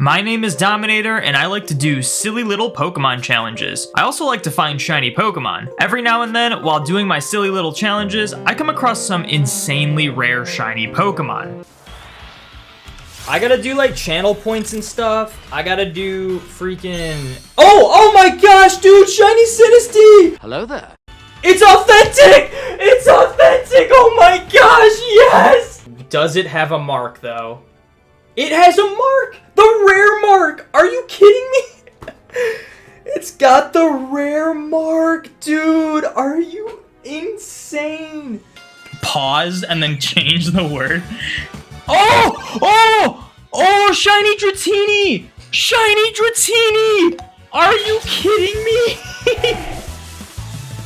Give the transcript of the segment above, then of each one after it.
My name is Dominator, and I like to do silly little Pokemon challenges. I also like to find shiny Pokemon. Every now and then, while doing my silly little challenges, I come across some insanely rare shiny Pokemon. I gotta do like channel points and stuff. I gotta do freaking... Oh my gosh, dude, shiny Sinistea! Hello there. It's authentic! It's authentic! Oh my gosh, yes! Does it have a mark though? It has a mark! The rare mark! Are you kidding me? It's got the rare mark, dude! Are you insane? Pause and then change the word. Oh! Shiny Dratini! Shiny Dratini! Are you kidding me?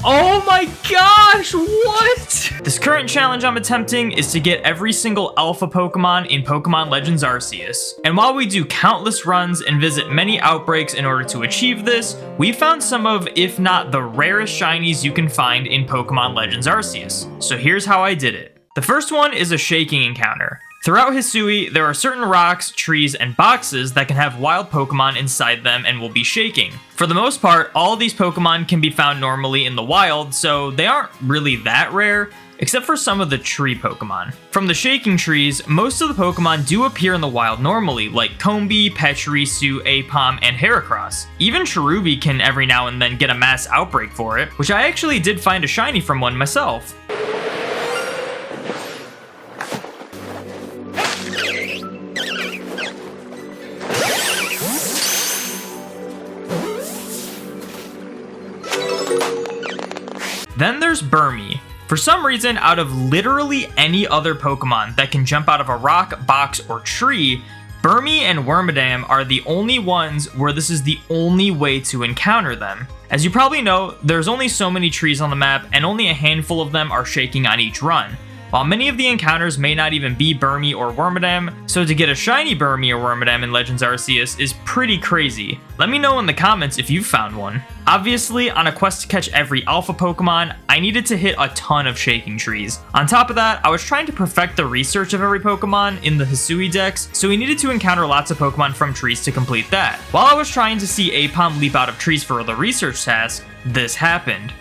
Oh my gosh, what? This current challenge I'm attempting is to get every single alpha Pokemon in Pokemon Legends Arceus. And while we do countless runs and visit many outbreaks in order to achieve this, we found some of, if not the rarest shinies you can find in Pokemon Legends Arceus. So here's how I did it. The first one is a shaking encounter. Throughout Hisui, there are certain rocks, trees, and boxes that can have wild Pokemon inside them and will be shaking. For the most part, all these Pokemon can be found normally in the wild, so they aren't really that rare, except for some of the tree Pokemon. From the shaking trees, most of the Pokemon do appear in the wild normally, like Combee, Pachirisu, Aipom, and Heracross. Even Cherubi can every now and then get a mass outbreak for it, which I actually did find a shiny from one myself. Then there's Burmy. For some reason, out of literally any other Pokemon that can jump out of a rock, box, or tree, Burmy and Wormadam are the only ones where this is the only way to encounter them. As you probably know, there's only so many trees on the map, and only a handful of them are shaking on each run. While many of the encounters may not even be Burmy or Wormadam, so to get a shiny Burmy or Wormadam in Legends Arceus is pretty crazy. Let me know in the comments if you've found one. Obviously, on a quest to catch every alpha Pokemon, I needed to hit a ton of shaking trees. On top of that, I was trying to perfect the research of every Pokemon in the Hisui dex, so we needed to encounter lots of Pokemon from trees to complete that. While I was trying to see Aipom leap out of trees for the research task, this happened.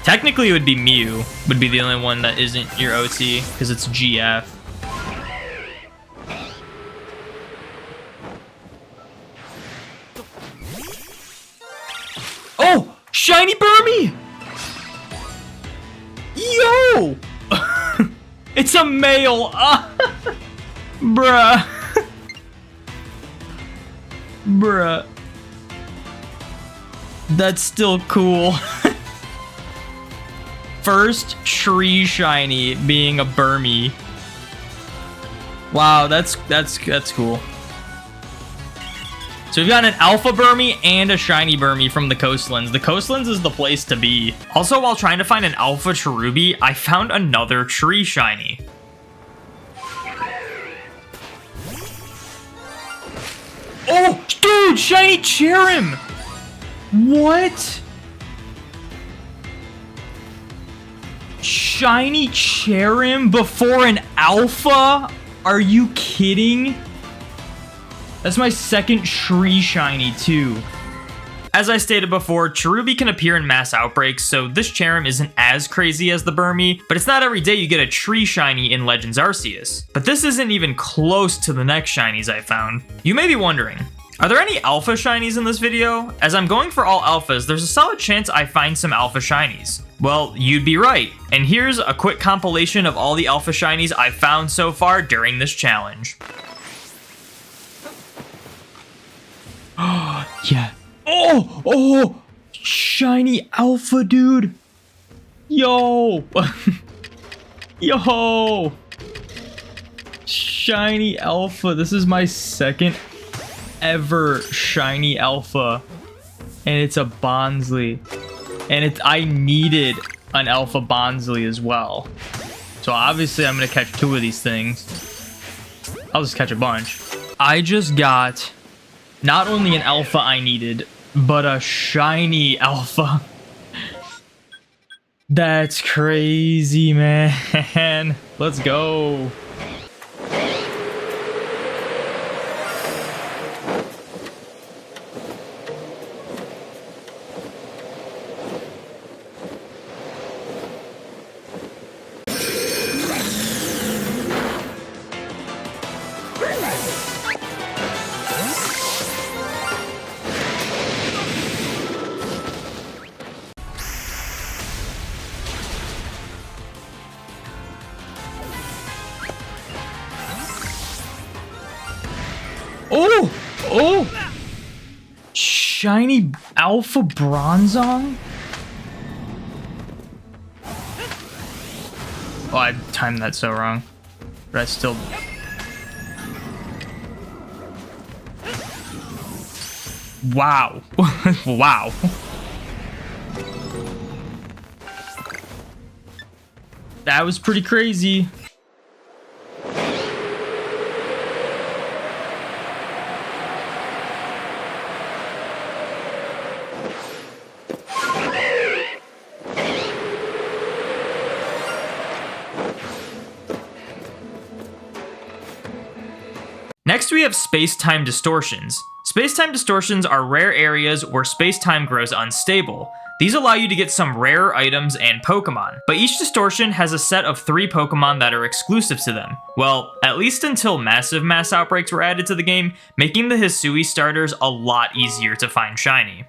Technically, it would be Mew, would be the only one that isn't your OT, because it's GF. Oh! Shiny Burmy! Yo! It's a male! Bruh. Bruh. That's still cool. First tree shiny being a Burmy. Wow, that's cool. So we've got an alpha Burmy and a shiny Burmy from the coastlands. The coastlands is the place to be. Also, while trying to find an alpha Cherubi, I found another tree shiny. Oh, dude, shiny Cherim! What? Shiny Cherim before an alpha? Are you kidding? That's my second tree shiny too. As I stated before, Cherubi can appear in mass outbreaks, so this Cherim isn't as crazy as the Burmy, but it's not every day you get a tree shiny in Legends Arceus. But this isn't even close to the next shinies I found. You may be wondering, are there any alpha shinies in this video? As I'm going for all alphas, there's a solid chance I find some alpha shinies. Well, you'd be right. And here's a quick compilation of all the alpha shinies I've found so far during this challenge. Yeah. Oh! Shiny alpha, dude. Yo. Yo. Shiny alpha. This is my second ever shiny alpha, and it's a Bonsly, and I needed an alpha Bonsly as well, so obviously I'm gonna catch two of these things. I'll just catch a bunch. I just got not only an alpha I needed, but a shiny alpha. That's crazy, man. Let's go. Oh! Oh! Shiny Alpha Bronzong? Oh, I timed that so wrong. But I still... Wow. Wow. That was pretty crazy. Next, we have space-time distortions. Space-time distortions are rare areas where space-time grows unstable. These allow you to get some rare items and Pokemon, but each distortion has a set of 3 Pokemon that are exclusive to them. Well, at least until massive mass outbreaks were added to the game, making the Hisui starters a lot easier to find shiny.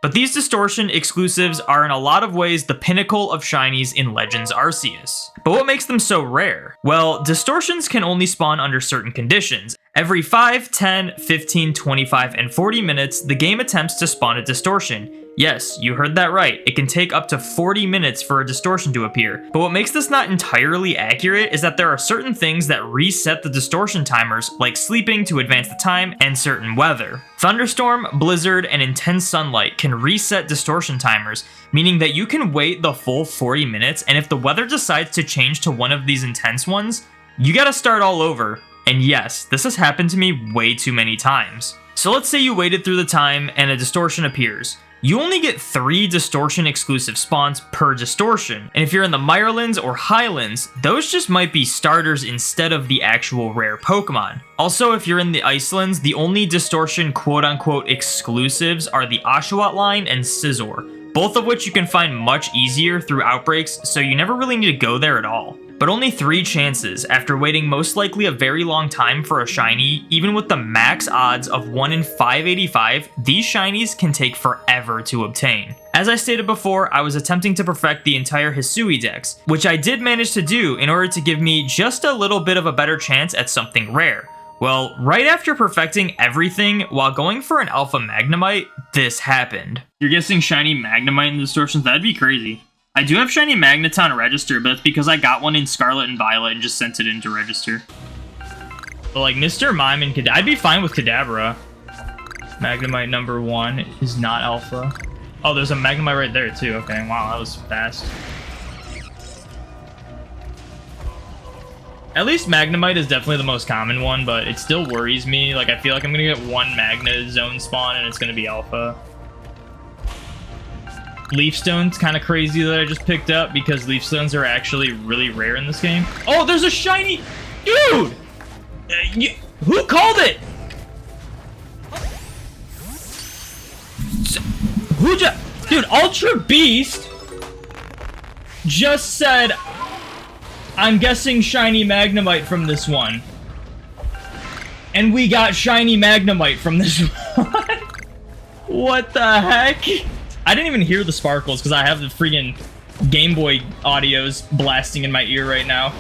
But these distortion exclusives are in a lot of ways the pinnacle of shinies in Legends Arceus. But what makes them so rare? Well, distortions can only spawn under certain conditions. Every 5, 10, 15, 25, and 40 minutes, the game attempts to spawn a distortion. Yes, you heard that right. It can take up to 40 minutes for a distortion to appear. But what makes this not entirely accurate is that there are certain things that reset the distortion timers, like sleeping to advance the time, and certain weather. Thunderstorm, blizzard, and intense sunlight can reset distortion timers, meaning that you can wait the full 40 minutes, and if the weather decides to change to one of these intense ones, you gotta start all over. And yes, this has happened to me way too many times. So let's say you waited through the time and a distortion appears. You only get 3 distortion exclusive spawns per distortion, and if you're in the Mirelands or Highlands, those just might be starters instead of the actual rare Pokemon. Also, if you're in the Icelands, the only distortion quote-unquote exclusives are the Oshawott line and Scizor, both of which you can find much easier through outbreaks, so you never really need to go there at all. But only 3 chances after waiting most likely a very long time for a shiny. Even with the max odds of 1 in 585, these shinies can take forever to obtain. As I stated before, I was attempting to perfect the entire Hisui dex, which I did manage to do in order to give me just a little bit of a better chance at something rare. Well, right after perfecting everything while going for an Alpha Magnemite, this happened. You're guessing shiny Magnemite in distortions? That'd be crazy. I do have shiny Magneton register, but it's because I got one in Scarlet and Violet and just sent it in to register. But like Mr. Mime and I'd be fine with Kadabra. Magnemite number 1 is not alpha. Oh, there's a Magnemite right there too. Okay, wow, that was fast. At least Magnemite is definitely the most common one, but it still worries me. Like, I feel like I'm gonna get 1 Magna Zone spawn and it's gonna be alpha. Leaf Stone's kind of crazy that I just picked up because Leaf Stones are actually really rare in this game. Oh, there's a shiny... Dude! Who called it? Who just... Dude, Ultra Beast just said, I'm guessing shiny Magnemite from this one. And we got shiny Magnemite from this one. What the heck? I didn't even hear the sparkles because I have the freaking Game Boy audios blasting in my ear right now.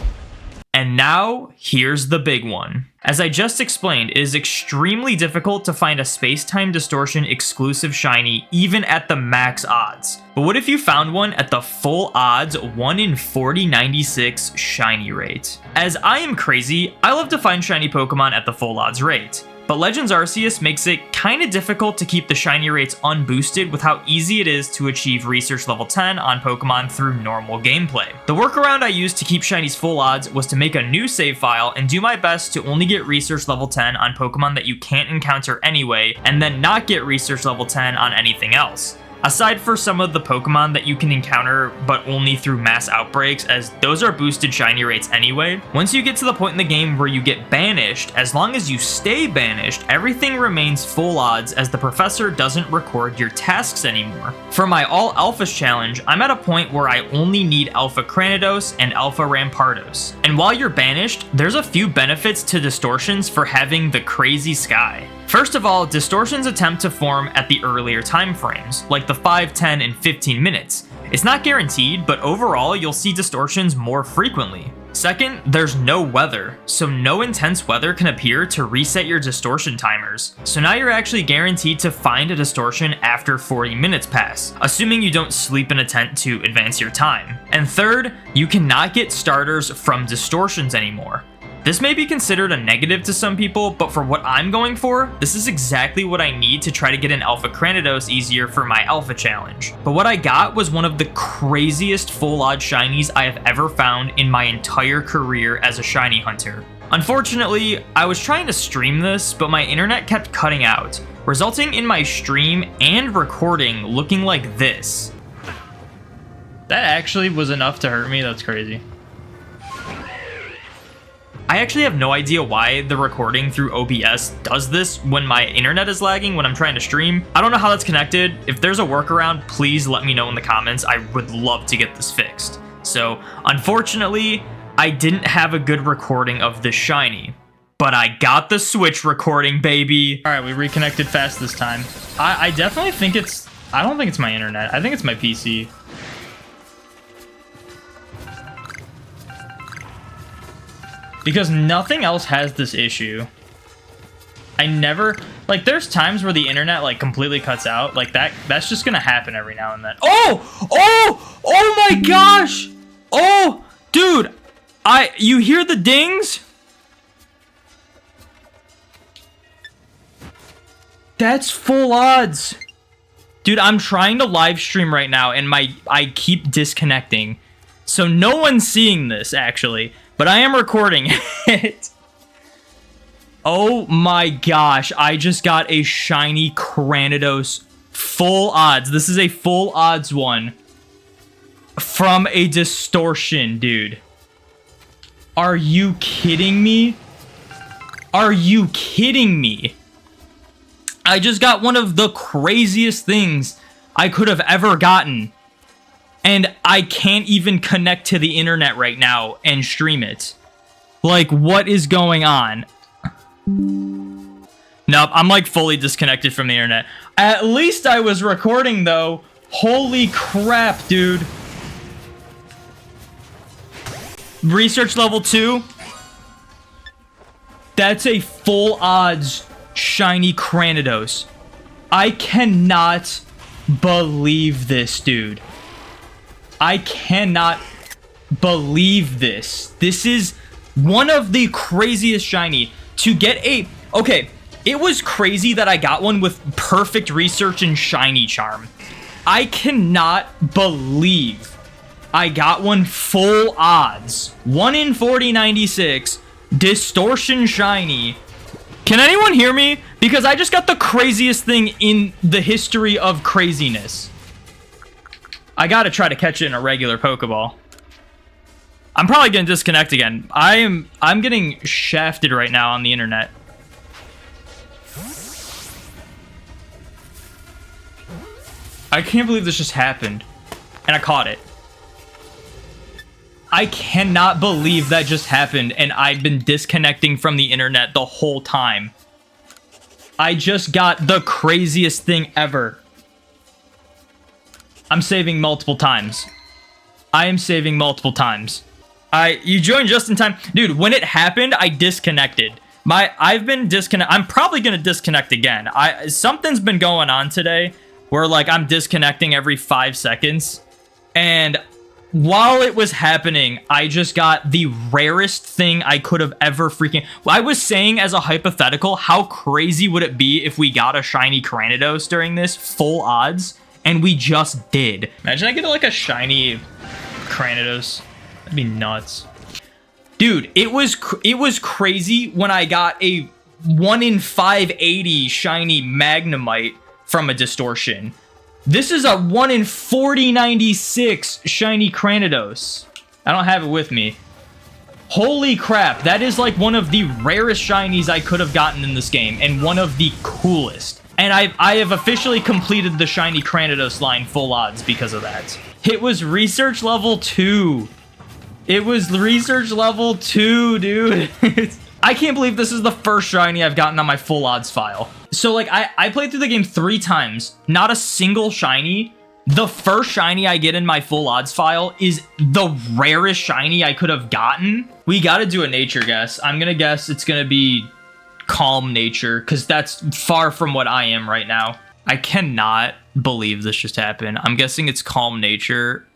And now, here's the big one. As I just explained, it is extremely difficult to find a space-time distortion exclusive shiny even at the max odds. But what if you found one at the full odds 1 in 4096 shiny rate? As I am crazy, I love to find shiny Pokemon at the full odds rate. But Legends Arceus makes it kinda difficult to keep the shiny rates unboosted with how easy it is to achieve research level 10 on Pokemon through normal gameplay. The workaround I used to keep shinies full odds was to make a new save file and do my best to only get research level 10 on Pokemon that you can't encounter anyway, and then not get research level 10 on anything else. Aside for some of the Pokemon that you can encounter but only through mass outbreaks, as those are boosted shiny rates anyway, once you get to the point in the game where you get banished, as long as you stay banished, everything remains full odds as the professor doesn't record your tasks anymore. For my all alphas challenge, I'm at a point where I only need Alpha Cranidos and Alpha Rampardos. And while you're banished, there's a few benefits to distortions for having the crazy sky. First of all, distortions attempt to form at the earlier time frames, like the 5, 10, and 15 minutes. It's not guaranteed, but overall you'll see distortions more frequently. Second, there's no weather, so no intense weather can appear to reset your distortion timers. So now you're actually guaranteed to find a distortion after 40 minutes pass, assuming you don't sleep in a tent to advance your time. And third, you cannot get starters from distortions anymore. This may be considered a negative to some people, but for what I'm going for, this is exactly what I need to try to get an Alpha Cranidos easier for my Alpha challenge. But what I got was one of the craziest full odd shinies I have ever found in my entire career as a shiny hunter. Unfortunately, I was trying to stream this, but my internet kept cutting out, resulting in my stream and recording looking like this. That actually was enough to hurt me, that's crazy. I actually have no idea why the recording through OBS does this when my internet is lagging when I'm trying to stream. I don't know how that's connected. If there's a workaround, please let me know in the comments. I would love to get this fixed. So, unfortunately, I didn't have a good recording of this shiny, but I got the Switch recording, baby. All right, we reconnected fast this time. I definitely think I don't think it's my internet. I think it's my PC. Because nothing else has this issue. I never, like, there's times where the internet, like, completely cuts out. Like, that's just gonna happen every now and then. Oh my gosh! Oh, dude, you hear the dings? That's full odds. Dude, I'm trying to live stream right now, and I keep disconnecting. So no one's seeing this, actually. But I am recording it. Oh my gosh, I just got a shiny Cranidos full odds. This is a full odds one from a distortion, dude. Are you kidding me? Are you kidding me? I just got one of the craziest things I could have ever gotten. And I can't even connect to the internet right now and stream it. Like, what is going on? Nope, I'm like fully disconnected from the internet. At least I was recording though. Holy crap, dude. Research level 2. That's a full odds shiny Cranidos. I cannot believe this, dude. I cannot believe this. This is one of the craziest shiny. To get a... Okay, it was crazy that I got one with perfect research and shiny charm. I cannot believe I got one full odds. 1 in 4096. Distortion shiny. Can anyone hear me? Because I just got the craziest thing in the history of craziness. I gotta try to catch it in a regular Pokeball. I'm probably gonna disconnect again. I'm getting shafted right now on the internet. I can't believe this just happened. And I caught it. I cannot believe that just happened and I've been disconnecting from the internet the whole time. I just got the craziest thing ever. I'm saving multiple times. I am saving multiple times. You joined just in time. Dude, when it happened, I disconnected. I've been disconnect. I'm probably going to disconnect again. Something's been going on today where like I'm disconnecting every 5 seconds. And while it was happening, I just got the rarest thing I could have ever freaking... I was saying as a hypothetical, how crazy would it be if we got a shiny Cranidos during this full odds? And we just did. Imagine I get like a shiny Cranidos. That'd be nuts. Dude, it was crazy when I got a 1 in 580 shiny Magnemite from a distortion. This is a 1 in 4096 shiny Cranidos. I don't have it with me. Holy crap, that is like one of the rarest shinies I could have gotten in this game, and one of the coolest. And I have officially completed the shiny Cranidos line full odds because of that. It was research level 2. It was research level 2, dude. I can't believe this is the first shiny I've gotten on my full odds file. So like I played through the game 3 times, not a single shiny, The first shiny I get in my full odds file is the rarest shiny I could have gotten. We got to do a nature guess. I'm going to guess it's going to be calm nature because that's far from what I am right now. I cannot believe this just happened. I'm guessing it's calm nature.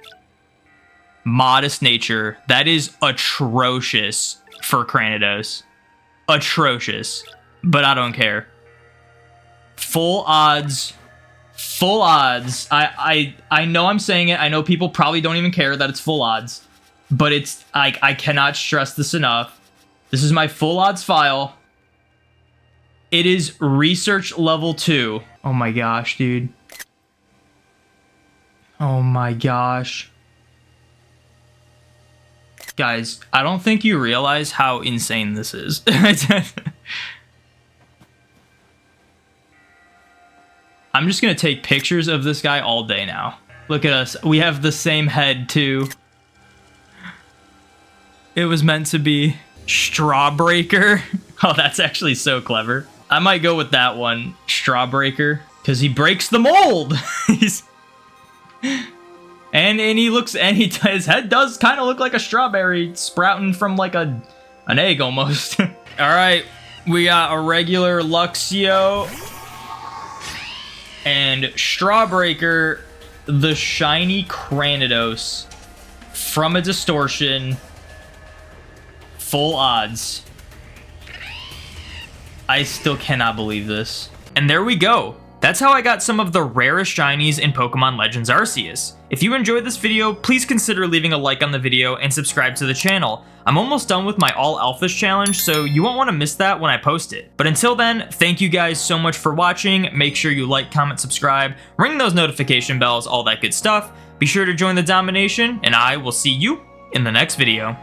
Modest nature. That is atrocious for Cranidos. Atrocious. But I don't care. Full odds. Full odds. I know I'm saying it. I know people probably don't even care that it's full odds. But it's I cannot stress this enough. This is my full odds file. It is research level 2. Oh my gosh, dude. Oh my gosh. Guys, I don't think you realize how insane this is. I'm just gonna take pictures of this guy all day now. Look at us. We have the same head too. It was meant to be. Strawbreaker. Oh, that's actually so clever. I might go with that one. Strawbreaker. Because he breaks the mold. He's... And he looks, and his head does kind of look like a strawberry sprouting from like an egg almost. All right, we got a regular Luxio and Strawbreaker, the shiny Cranidos from a distortion. Full odds. I still cannot believe this. And there we go. That's how I got some of the rarest shinies in Pokemon Legends Arceus. If you enjoyed this video, please consider leaving a like on the video and subscribe to the channel. I'm almost done with my All Alphas challenge, so you won't want to miss that when I post it. But until then, thank you guys so much for watching. Make sure you like, comment, subscribe, ring those notification bells, all that good stuff. Be sure to join the domiNATION, and I will see you in the next video.